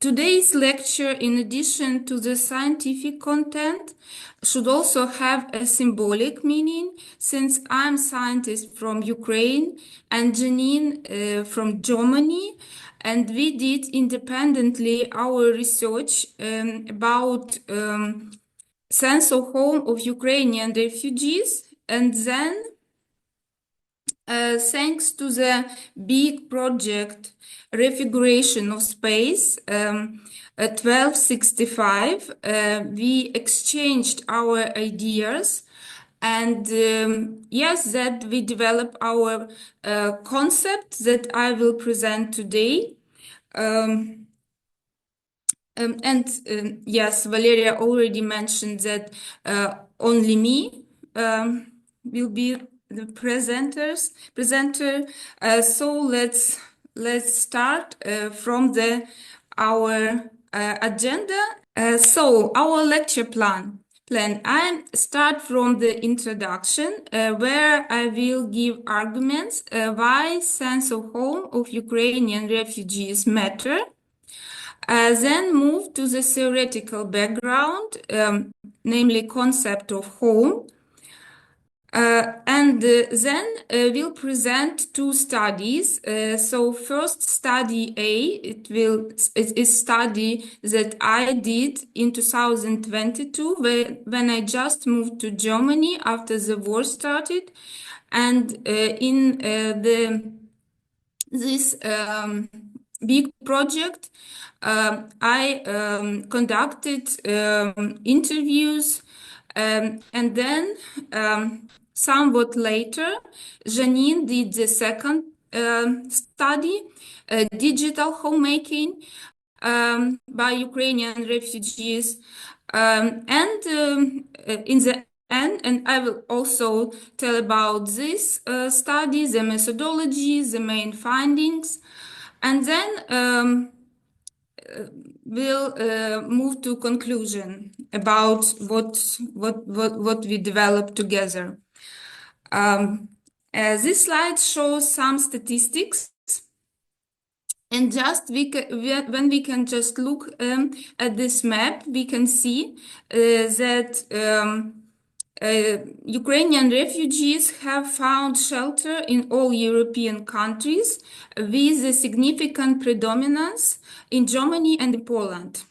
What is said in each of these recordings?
Today's lecture, in addition to the scientific content, should also have a symbolic meaning, since I'm a scientist from Ukraine and Jeannine from Germany, and we did independently our research about sense of home of Ukrainian refugees, and then thanks to the big project Refiguration of Space 1265, we exchanged our ideas, and yes, that we developed our concept that I will present today. Yes, Valeria already mentioned that only me will be the presenter. So let's start from our agenda. So our lecture plan. I start from the introduction, where I will give arguments why sense of home of Ukrainian refugees matter. Then move to the theoretical background, namely concept of home. And then we'll present two studies. So first, study A, it is study that I did in 2022 when I just moved to Germany after the war started, and in this big project, I conducted interviews, and then somewhat later, Jeannine did the second study, digital homemaking by Ukrainian refugees. And in the end, and I will also tell about this study, the methodology, the main findings, and then we'll move to conclusion about what we developed together. This slide shows some statistics, and just when we can just look at this map, we can see that Ukrainian refugees have found shelter in all European countries, with a significant predominance in Germany and in Poland.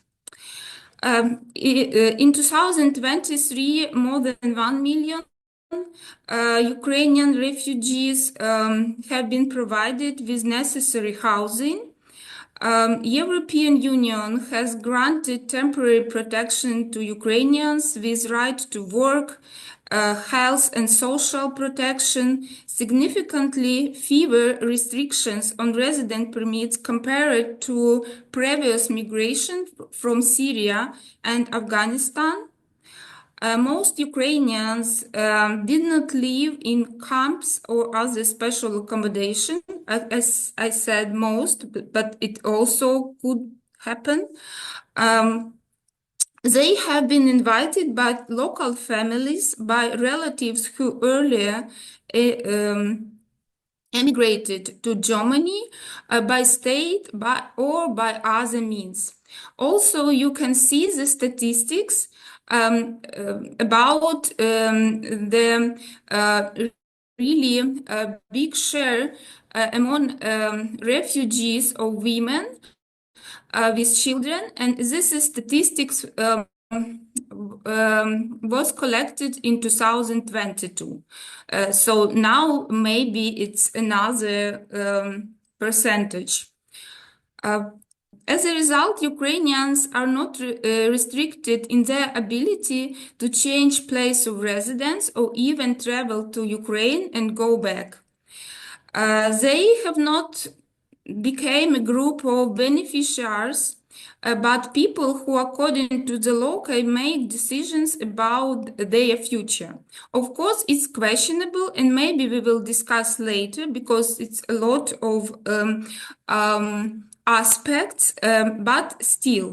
In 2023, more than 1 million Ukrainian refugees have been provided with necessary housing. European Union has granted temporary protection to Ukrainians with right to work, health and social protection, significantly fewer restrictions on resident permits compared to previous migration from Syria and Afghanistan. Most Ukrainians did not live in camps or other special accommodation, as I said, most, but it also could happen. They have been invited by local families, by relatives who earlier emigrated to Germany, by state, or by other means. Also, you can see the statistics about the really big share among refugees of women with children, and this is statistics was collected in 2022. So now maybe it's another percentage. As a result, Ukrainians are not restricted in their ability to change place of residence or even travel to Ukraine and go back. They have not become a group of beneficiaries, but people who, according to the law, can make decisions about their future. Of course, it's questionable, and maybe we will discuss later, because it's a lot of aspects, but still,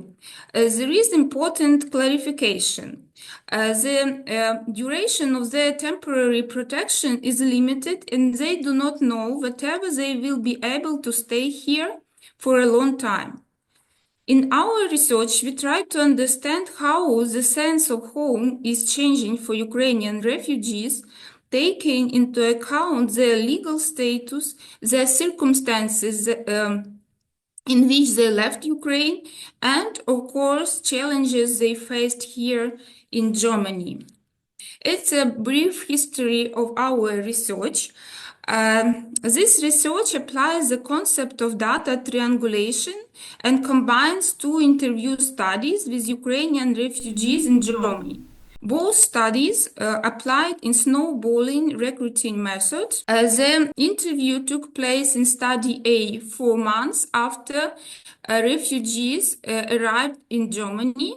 there is important clarification. The duration of their temporary protection is limited, and they do not know whether they will be able to stay here for a long time. In our research, we try to understand how the sense of home is changing for Ukrainian refugees, taking into account their legal status, their circumstances in which they left Ukraine, and of course, challenges they faced here in Germany. It's a brief history of our research. This research applies the concept of data triangulation and combines two interview studies with Ukrainian refugees in Germany. Both studies applied in snowballing recruiting methods. The interview took place in study A 4 months after refugees arrived in Germany,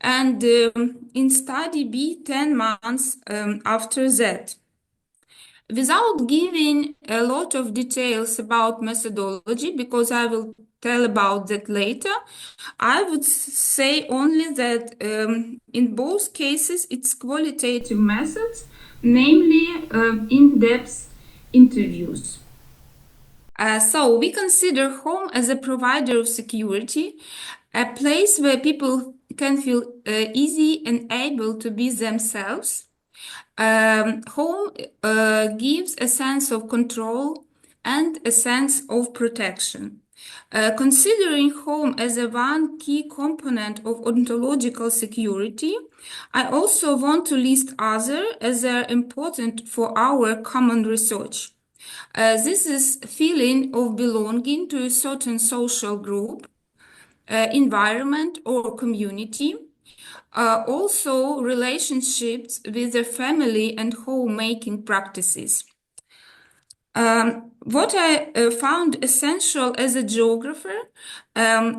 and in study B 10 months after that. Without giving a lot of details about methodology, because I will tell about that later, I would say only that in both cases it's qualitative methods, namely in-depth interviews. So we consider home as a provider of security, a place where people can feel easy and able to be themselves. Home gives a sense of control and a sense of protection. Considering home as a one key component of ontological security, I also want to list others as they are important for our common research. This is feeling of belonging to a certain social group, environment, or community. Also relationships with the family and homemaking practices. What I found essential as a geographer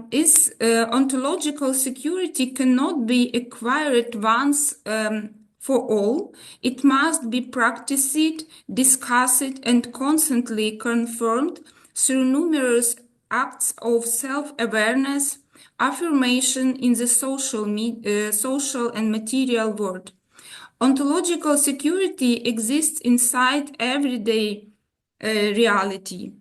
is ontological security cannot be acquired once for all. It must be practiced, discussed, and constantly confirmed through numerous acts of self-awareness, affirmation in the social and material world. Ontological security exists inside everyday reality.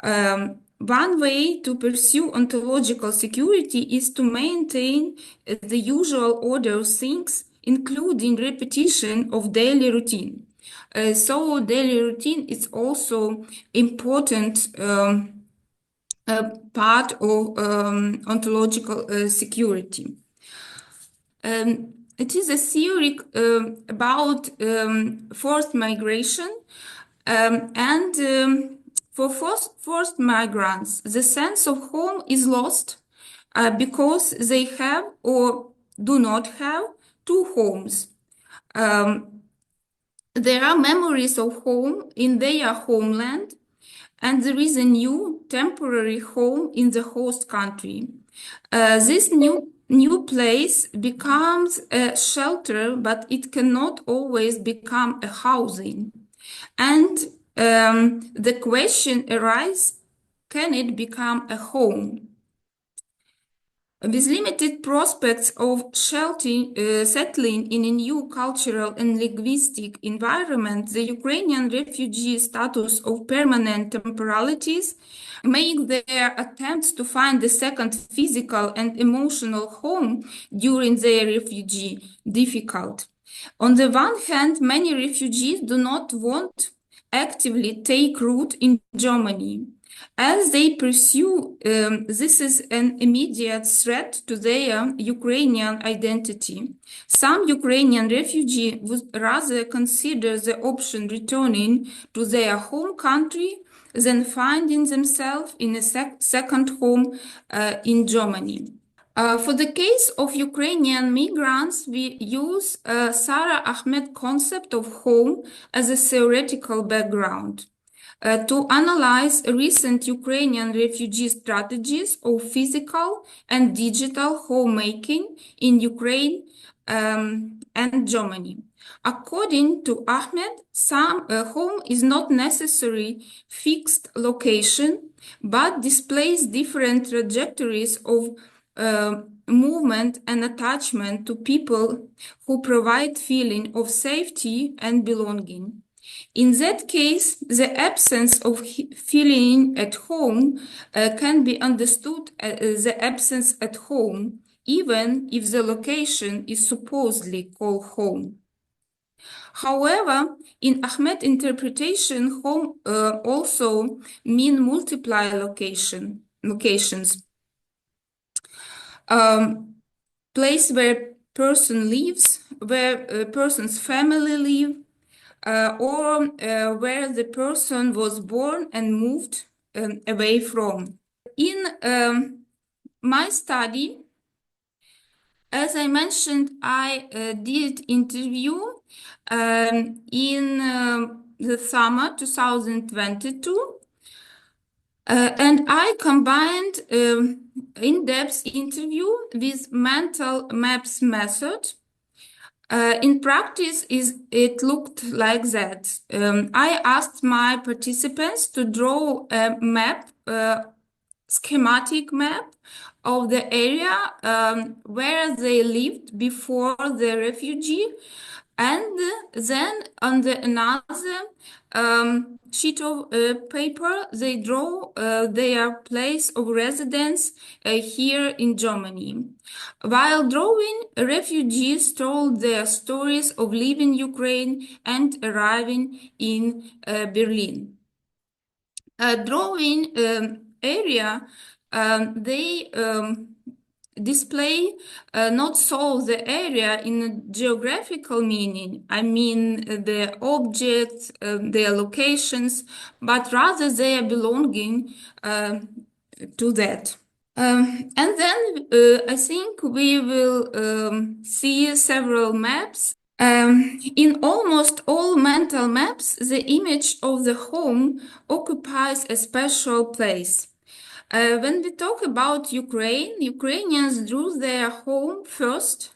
One way to pursue ontological security is to maintain the usual order of things, including repetition of daily routine. So daily routine is also important part of ontological security. It is a theory about forced migration, and for forced migrants, the sense of home is lost because they have or do not have two homes. There are memories of home in their homeland, and there is a new temporary home in the host country. This new place becomes a shelter, but it cannot always become a housing. And the question arises, can it become a home? With limited prospects of settling in a new cultural and linguistic environment, the Ukrainian refugee status of permanent temporalities make their attempts to find a second physical and emotional home during their refugee difficult. On the one hand, many refugees do not want actively take root in Germany. As they pursue, this is an immediate threat to their Ukrainian identity. Some Ukrainian refugees would rather consider the option returning to their home country than finding themselves in a second home in Germany. For the case of Ukrainian migrants, we use Sarah Ahmed concept of home as a theoretical background. To analyze recent Ukrainian refugee strategies of physical and digital homemaking in Ukraine and Germany. According to Ahmed, some home is not necessarily fixed location, but displays different trajectories of movement and attachment to people who provide feeling of safety and belonging. In that case, the absence of feeling at home can be understood as the absence at home, even if the location is supposedly called home. However, in Ahmed interpretation, home also mean multiply locations. Place where person lives, where a person's family live, or where the person was born and moved away from. In my study, as I mentioned, I did interview in the summer 2022, and I combined in-depth interview with mental maps method. In practice, it looked like that. I asked my participants to draw a map, schematic map of the area where they lived before the refugee, and then on another sheet of paper, they draw their place of residence here in Germany. While drawing, refugees told their stories of leaving Ukraine and arriving in Berlin. Drawing area, they display not so the area in a geographical meaning, I mean the objects, their locations, but rather they are belonging to that. And then I think we will see several maps. In almost all mental maps, the image of the home occupies a special place. When we talk about Ukraine, Ukrainians drew their home first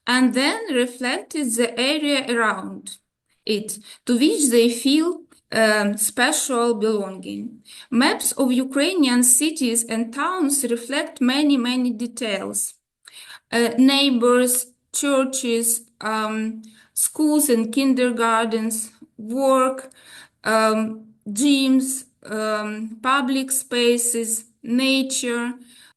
and then reflected the area around it, to which they feel special belonging. Maps of Ukrainian cities and towns reflect many details. Neighbors, churches, schools and kindergartens, work, gyms, public spaces, nature,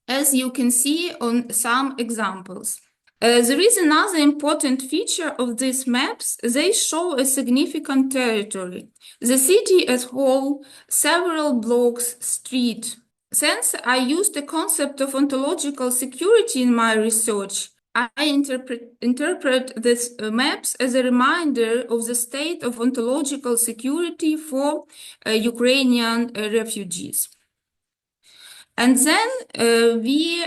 as you can see on some examples. There is another important feature of these maps. They show a significant territory. The city as whole, several blocks, street. Since I used the concept of ontological security in my research, I interpret these maps as a reminder of the state of ontological security for Ukrainian refugees. And then we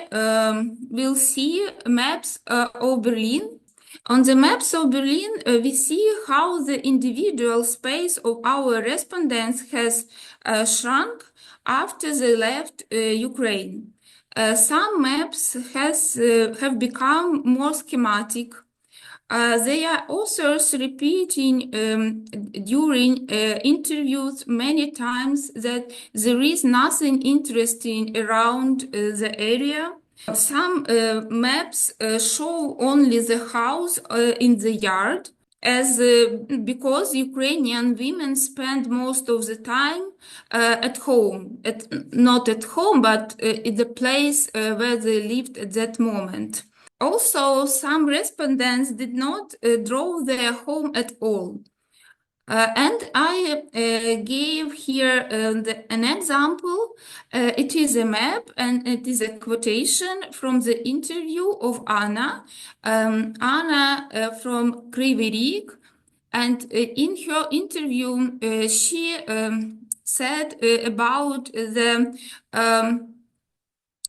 will see maps of Berlin. On the maps of Berlin, we see how the individual space of our respondents has shrunk after they left Ukraine. Some maps have become more schematic. They are authors repeating during interviews many times that there is nothing interesting around the area. Some maps show only the house in the yard, as because Ukrainian women spend most of the time at home, not at home, but in the place where they lived at that moment. Also, some respondents did not draw their home at all. And I gave here an example. It is a map and it is a quotation from the interview of Anna. Anna from Kryvyi Rih. And in her interview, she said about the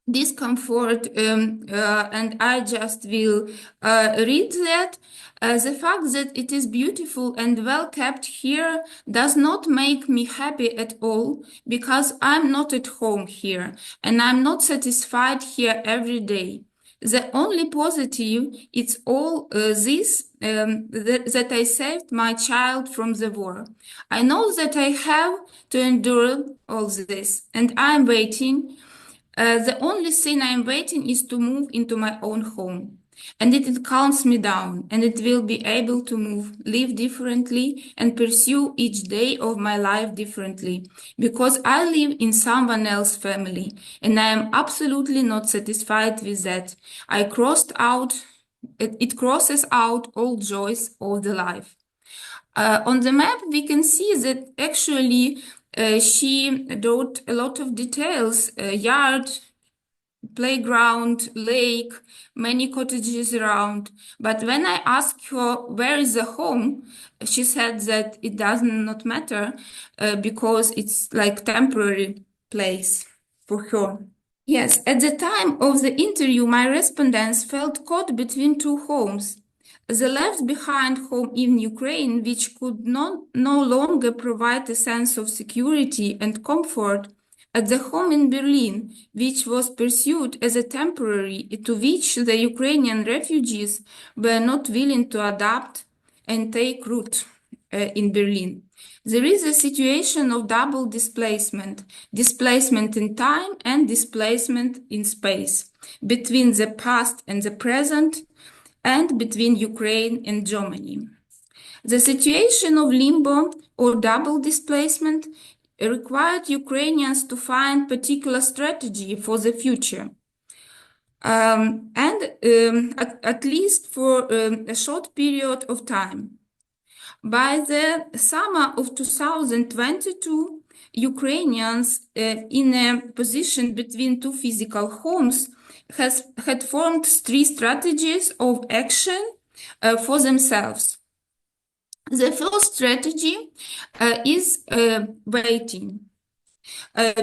discomfort, and I just will read that. The fact that it is beautiful and well kept here does not make me happy at all, because I'm not at home here and I'm not satisfied here every day. The only positive is all this, that I saved my child from the war. I know that I have to endure all this, and I'm waiting. The only thing I'm waiting is to move into my own home. and it calms me down, and it will be able to move, live differently, and pursue each day of my life differently, because I live in someone else's family, and I am absolutely not satisfied with that. It crosses out all joys of the life. On the map, we can see that actually she wrote a lot of details, yard, playground, lake, many cottages around. But when I asked her where is the home, she said that it does not matter because it's like temporary place for her. Yes, at the time of the interview, my respondents felt caught between two homes. The left behind home in Ukraine, which could no longer provide a sense of security and comfort, at the home in Berlin, which was pursued as a temporary, to which the Ukrainian refugees were not willing to adapt and take root in Berlin. There is a situation of double displacement, displacement in time and displacement in space, between the past and the present, and between Ukraine and Germany. The situation of limbo or double displacement required Ukrainians to find particular strategy for the future. At least for a short period of time. By the summer of 2022, Ukrainians in a position between two physical homes had formed three strategies of action for themselves. The first strategy is waiting,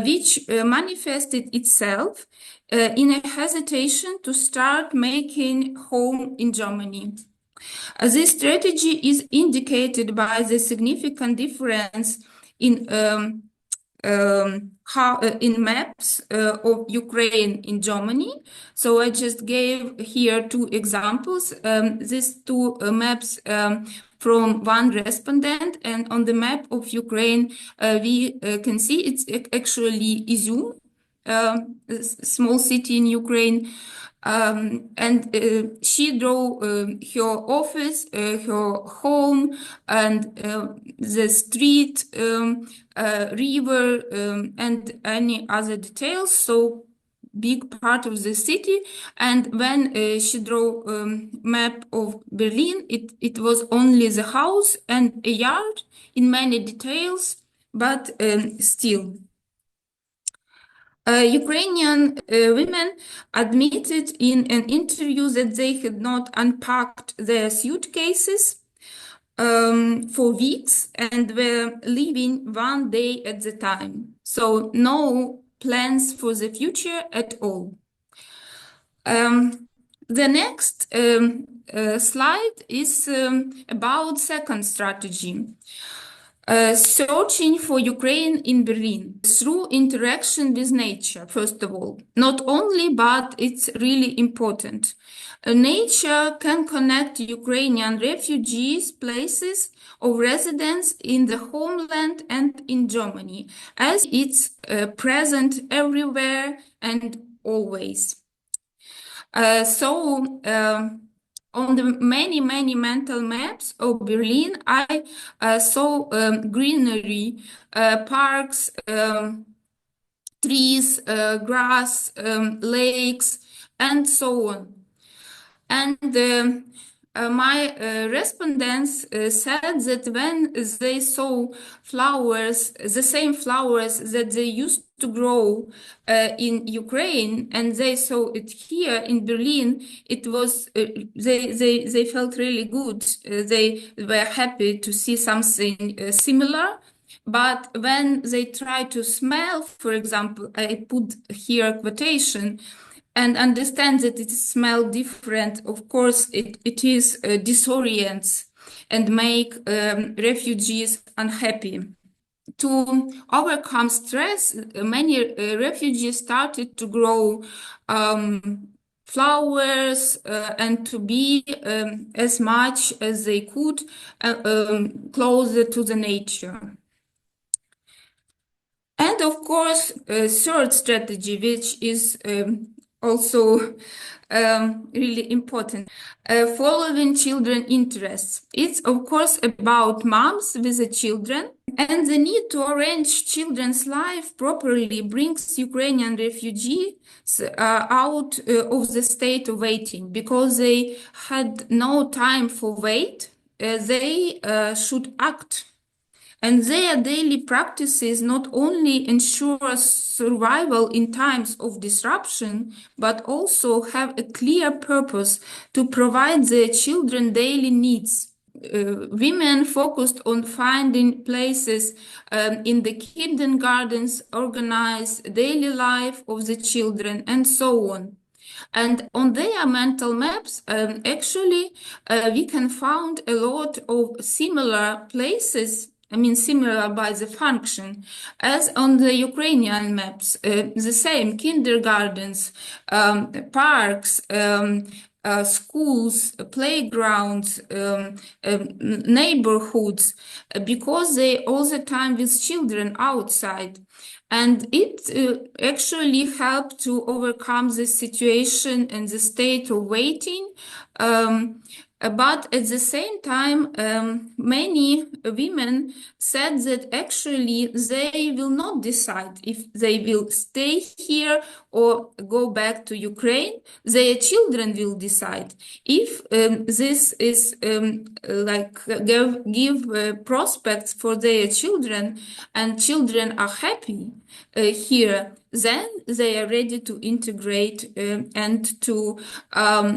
which manifested itself in a hesitation to start making home in Germany. This strategy is indicated by the significant difference in maps of Ukraine in Germany. So I just gave here two examples. These two maps from one respondent, and on the map of Ukraine, we can see it's actually Izum, a small city in Ukraine. She drew her office, her home, and the street, river, and any other details. So big part of the city. And when she drew map of Berlin, it was only the house and a yard in many details, but still. Ukrainian women admitted in an interview that they had not unpacked their suitcases for weeks and were living one day at the time. So no plans for the future at all. The next slide is about second strategy. Searching for Ukraine in Berlin through interaction with nature, first of all. Not only, but it's really important. Nature can connect Ukrainian refugees, places of residence in the homeland and in Germany, as it's present everywhere and always. On the many mental maps of Berlin, I saw greenery, parks, trees, grass, lakes, and so on. And my respondents said that when they saw flowers, the same flowers that they used to grow in Ukraine, and they saw it here in Berlin, it was they felt really good. They were happy to see something similar. But when they try to smell, for example, I put here a quotation, and understand that it smells different, of course, it is disorients and make refugees unhappy. To overcome stress, many refugees started to grow flowers and to be as much as they could closer to the nature. And of course, a third strategy, which is also really important. Following children interests. It's of course about moms with the children, and the need to arrange children's life properly brings Ukrainian refugees out of the state of waiting, because they had no time for wait. They should act. And their daily practices not only ensure survival in times of disruption, but also have a clear purpose to provide their children daily needs. Women focused on finding places in the kindergartens, organize daily life of the children, and so on. And on their mental maps, actually, we can find a lot of similar places, I mean, similar by the function, as on the Ukrainian maps, the same kindergartens, parks, schools, playgrounds, neighborhoods, because they all the time with children outside. And it actually helped to overcome this situation and the state of waiting. But at the same time, many women said that actually they will not decide if they will stay here or go back to Ukraine. Their children will decide. If this is like give prospects for their children, and children are happy here, then they are ready to integrate and to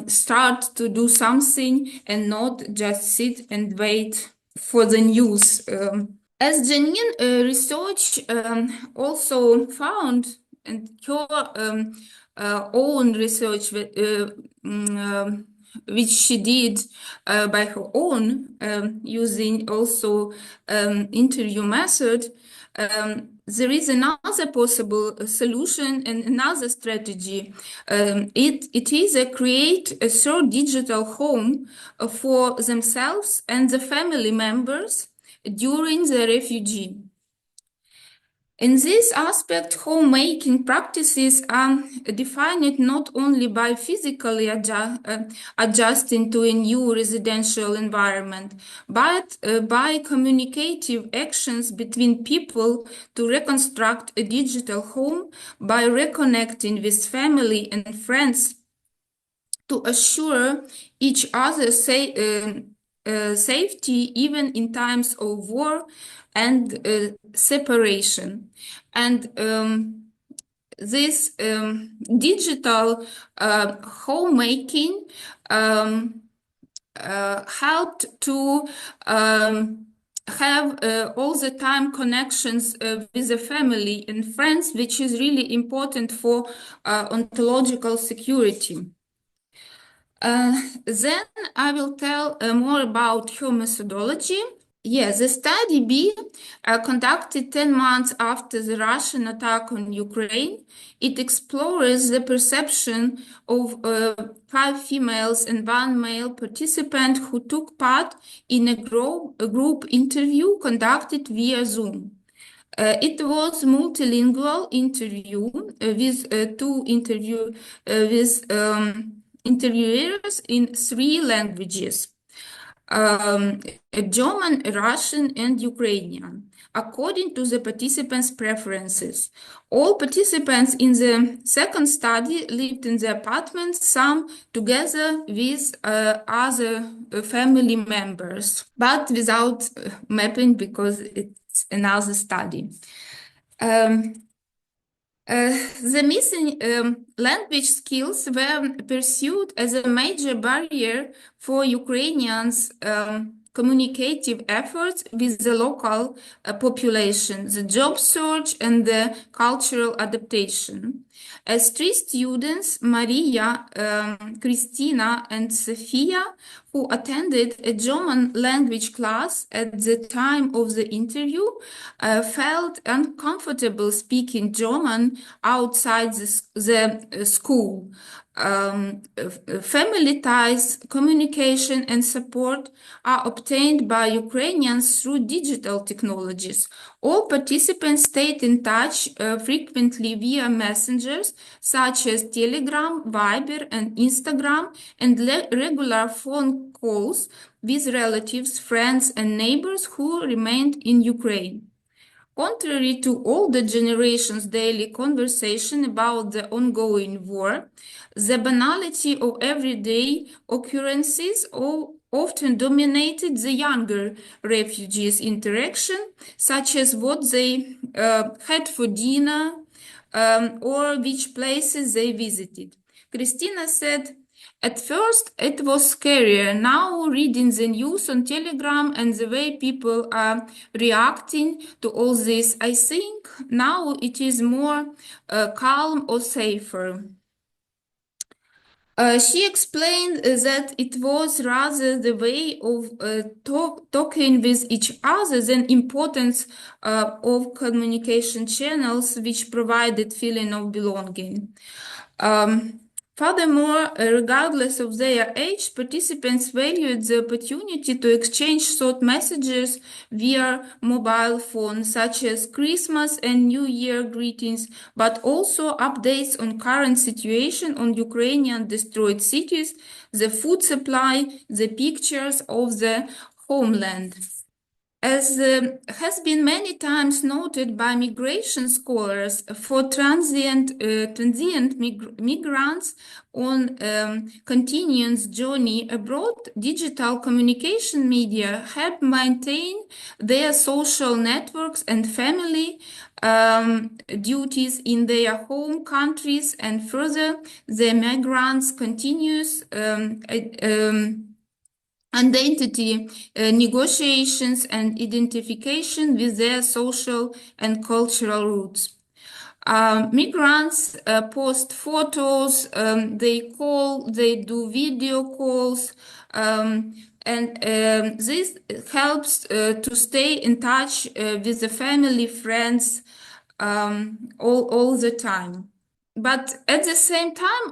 start to do something and not just sit and wait for the news. As Jeannine research also found, and her own research which she did by her own, using also interview method, there is another possible solution and another strategy. It is create a third digital home for themselves and the family members during the refugee. In this aspect, homemaking practices are defined not only by physically adjusting to a new residential environment, but by communicative actions between people to reconstruct a digital home by reconnecting with family and friends to assure each other safety even in times of war and separation. And this digital homemaking helped to have all the time connections with the family and friends, which is really important for ontological security. Then I will tell more about her methodology. Yes, the study B, conducted 10 months after the Russian attack on Ukraine, it explores the perception of 5 females and 1 male participant who took part in a group interview conducted via Zoom. It was multilingual interview with interviewers in 3 languages. German, Russian, and Ukrainian, according to the participants' preferences. All participants in the second study lived in the apartments, some together with other family members, but without mapping because it's another study. The missing language skills were pursued as a major barrier for Ukrainians' communicative efforts with the local population, the job search, and the cultural adaptation. As 3 students, Maria, Christina, and Sofia, who attended a German language class at the time of the interview, felt uncomfortable speaking German outside the school. Family ties, communication, and support are obtained by Ukrainians through digital technologies. All participants stayed in touch frequently via messengers such as Telegram, Viber, and Instagram, and regular phone calls with relatives, friends, and neighbors who remained in Ukraine. Contrary to older generations' daily conversation about the ongoing war, the banality of everyday occurrences often dominated the younger refugees' interaction, such as what they had for dinner or which places they visited. Christina said, "At first, it was scarier. Now, reading the news on Telegram and the way people are reacting to all this, I think now it is more calm or safer." She explained that it was rather the way of talking with each other than importance of communication channels which provided feeling of belonging. Furthermore, regardless of their age, participants valued the opportunity to exchange short messages via mobile phones, such as Christmas and New Year greetings, but also updates on current situation on Ukrainian destroyed cities, the food supply, the pictures of the homeland. As has been many times noted by migration scholars, for transient migrants on continuous journey abroad, digital communication media help maintain their social networks and family duties in their home countries, and further, the migrants' continuous identity negotiations and identification with their social and cultural roots. Migrants post photos, they do video calls, and this helps to stay in touch with the family, friends, all the time. But at the same time,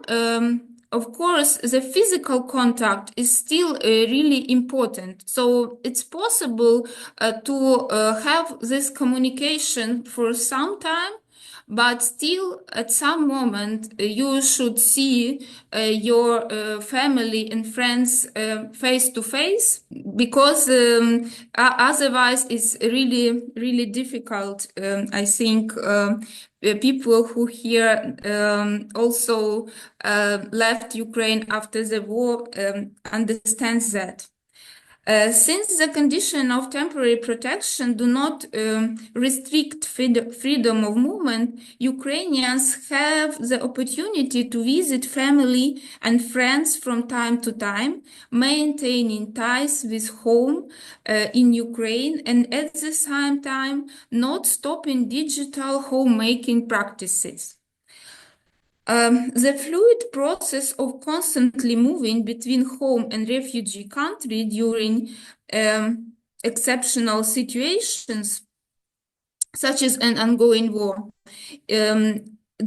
of course, the physical contact is still really important. So it's possible to have this communication for some time, but still at some moment you should see your family and friends face to face, because otherwise it's really difficult. I think people who here also left Ukraine after the war understands that. Since the condition of temporary protection do not restrict freedom of movement, Ukrainians have the opportunity to visit family and friends from time to time, maintaining ties with home in Ukraine, and at the same time not stopping digital homemaking practices. The fluid process of constantly moving between home and refugee country during exceptional situations, such as an ongoing war,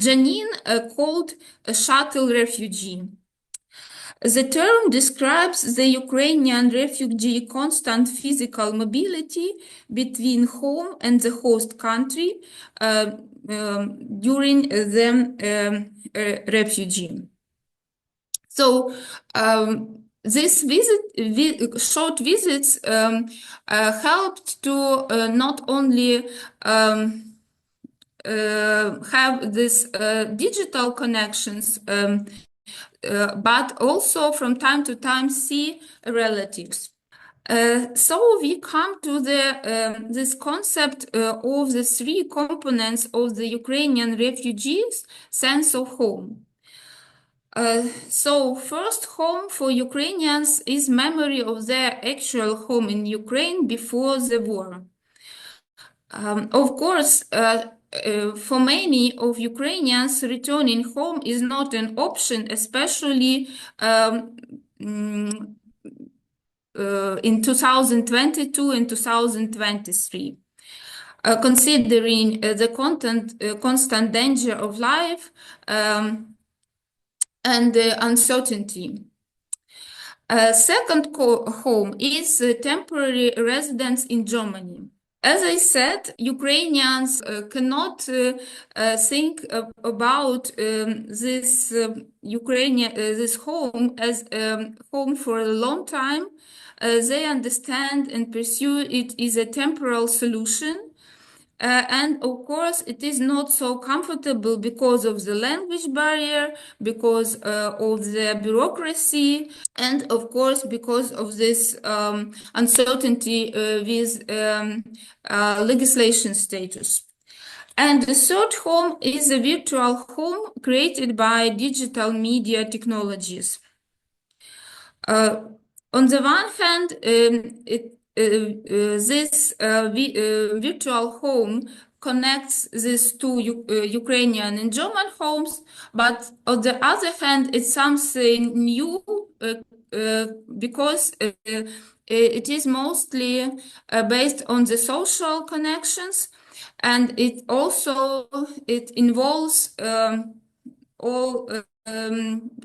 Jeannine called a shuttle refugee. The term describes the Ukrainian refugee constant physical mobility between home and the host country during the refugee. So this short visits helped to not only have these digital connections, but also from time to time see relatives. So we come to this concept of the three components of the Ukrainian refugees' sense of home. So first, home for Ukrainians is memory of their actual home in Ukraine before the war. Of course, for many of Ukrainians, returning home is not an option, especially in 2022 and 2023. Considering the constant danger of life, and uncertainty. Second home is temporary residence in Germany. As I said, Ukrainians cannot think about this this home as home for a long time. They understand and pursue it is a temporal solution. And of course, it is not so comfortable because of the language barrier, because of the bureaucracy, and of course, because of this uncertainty with legislation status. And the third home is a virtual home created by digital media technologies. On the one hand, this virtual home connects these two Ukrainian and German homes, but on the other hand, it's something new because it is mostly based on the social connections, and it also involves all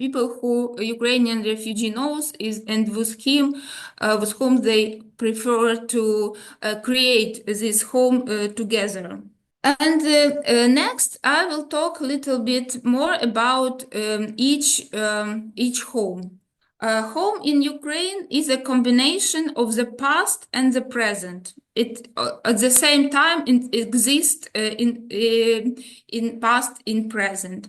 people who Ukrainian refugee knows and with whom they prefer to create this home together. And next, I will talk a little bit more about each home. Home in Ukraine is a combination of the past and the present. It at the same time it exists in past, in present.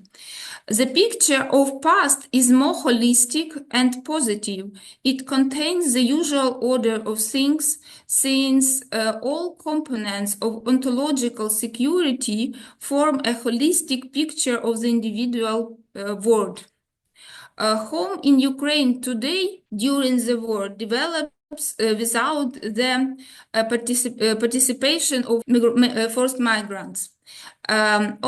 The picture of past is more holistic and positive. It contains the usual order of things, since all components of ontological security form a holistic picture of the individual world. Home in Ukraine today during the war develops without the participation of forced migrants.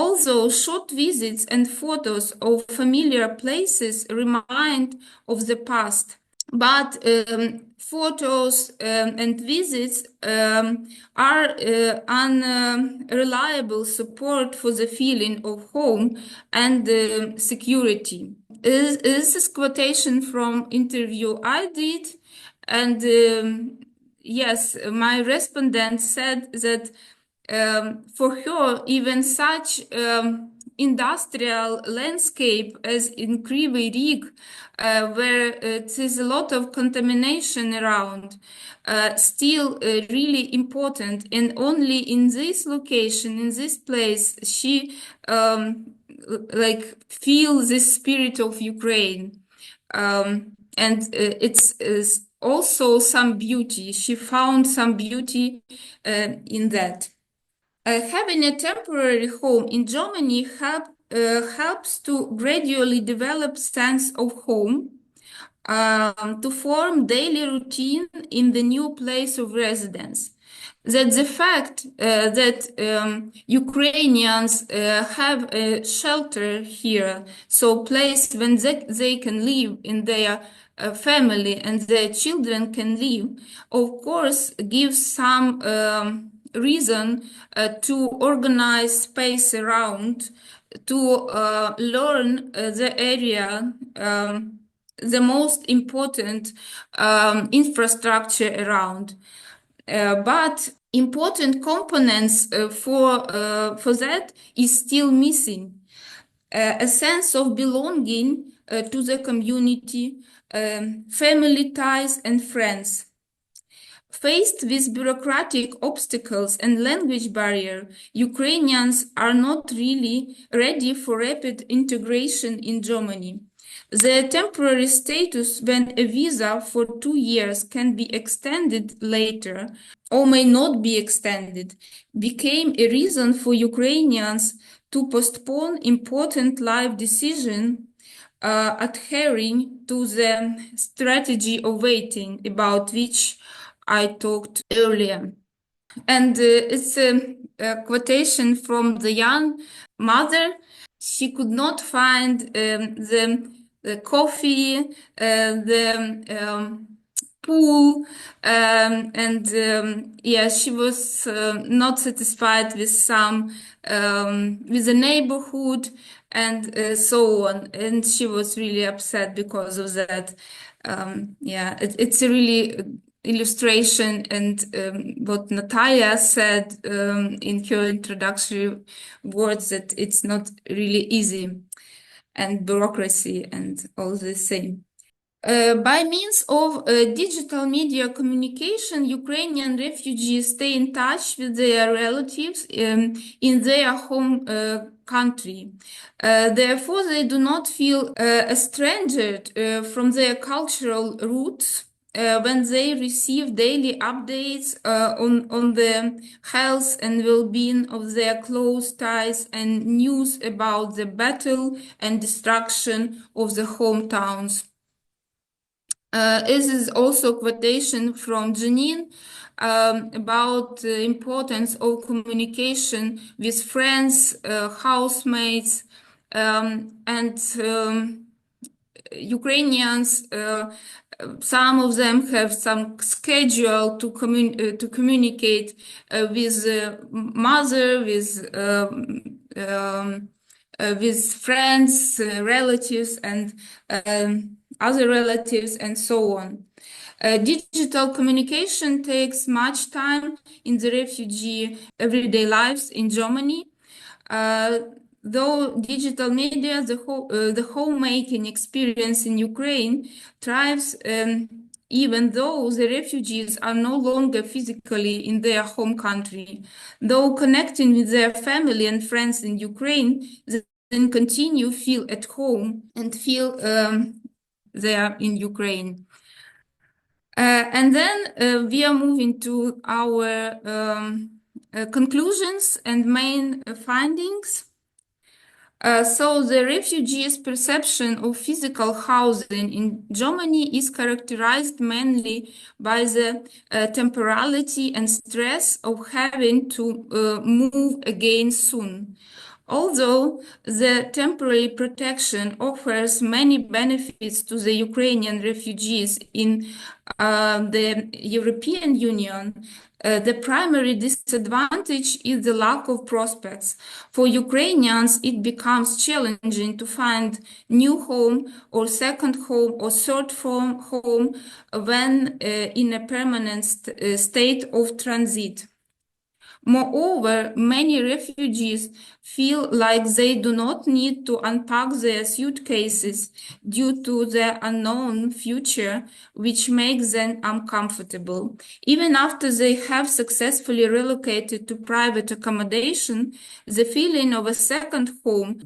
Although short visits and photos of familiar places remind of the past, but photos and visits are unreliable support for the feeling of home and security. This is quotation from interview I did, and yes, my respondent said that for her, even such industrial landscape as in Kryvyi Rih, where it is a lot of contamination around, still really important. And only in this location, in this place, she like feel the spirit of Ukraine. And it's also some beauty. She found some beauty in that. Having a temporary home in Germany helps to gradually develop sense of home, to form daily routine in the new place of residence. That the fact that Ukrainians have a shelter here, so place when they can live in their family and their children can live, of course, gives some reason to organize space around, to learn the area, the most important infrastructure around. But important components for that is still missing. A sense of belonging to the community, family ties and friends. Faced with bureaucratic obstacles and language barrier, Ukrainians are not really ready for rapid integration in Germany. The temporary status when a visa for 2 years can be extended later or may not be extended became a reason for Ukrainians to postpone important life decisions, adhering to the strategy of waiting about which I talked earlier. And it's a quotation from the young mother. She could not find the coffee, the pool, and yeah, she was not satisfied with with the neighborhood, and so on, and she was really upset because of that. Yeah, it's a really illustration, and what Natalia said in her introductory words, that it's not really easy, and bureaucracy and all the same. By means of digital media communication, Ukrainian refugees stay in touch with their relatives in their home country. Therefore, they do not feel estranged from their cultural roots when they receive daily updates on the health and well-being of their close ties and news about the battle and destruction of the hometowns. This is also a quotation from Jeannine about the importance of communication with friends, housemates, and Ukrainians. Some of them have some schedule to communicate with mother, with friends, relatives, and other relatives, and so on. Digital communication takes much time in the refugee everyday lives in Germany. Though digital media, the homemaking experience in Ukraine thrives, even though the refugees are no longer physically in their home country. Though connecting with their family and friends in Ukraine, they then continue feel at home and feel they are in Ukraine. And then we are moving to our conclusions and main findings. So the refugees' perception of physical housing in Germany is characterized mainly by the temporality and stress of having to move again soon. Although the temporary protection offers many benefits to the Ukrainian refugees in the European Union, the primary disadvantage is the lack of prospects. For Ukrainians, it becomes challenging to find new home or second home or third home when in a permanent state of transit. Moreover, many refugees feel like they do not need to unpack their suitcases due to the unknown future, which makes them uncomfortable. Even after they have successfully relocated to private accommodation, the feeling of a second home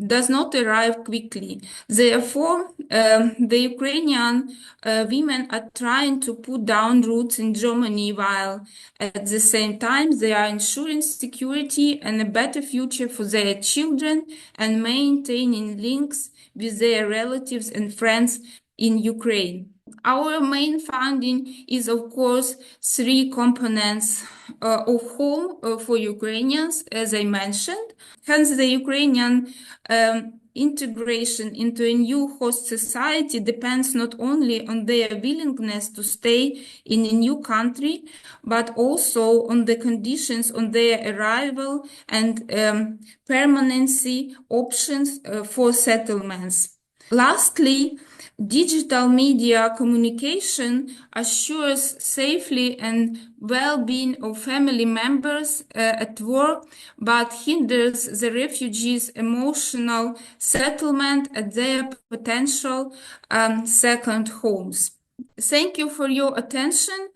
does not arrive quickly. Therefore, the Ukrainian women are trying to put down roots in Germany while at the same time they are ensuring security and a better future for their children and maintaining links with their relatives and friends in Ukraine. Our main finding is, of course, three components of home for Ukrainians, as I mentioned. Hence, the Ukrainian integration into a new host society depends not only on their willingness to stay in a new country, but also on the conditions on their arrival and permanency options for settlements. Lastly, digital media communication assures safely and well-being of family members at work, but hinders the refugees' emotional settlement at their potential second homes. Thank you for your attention.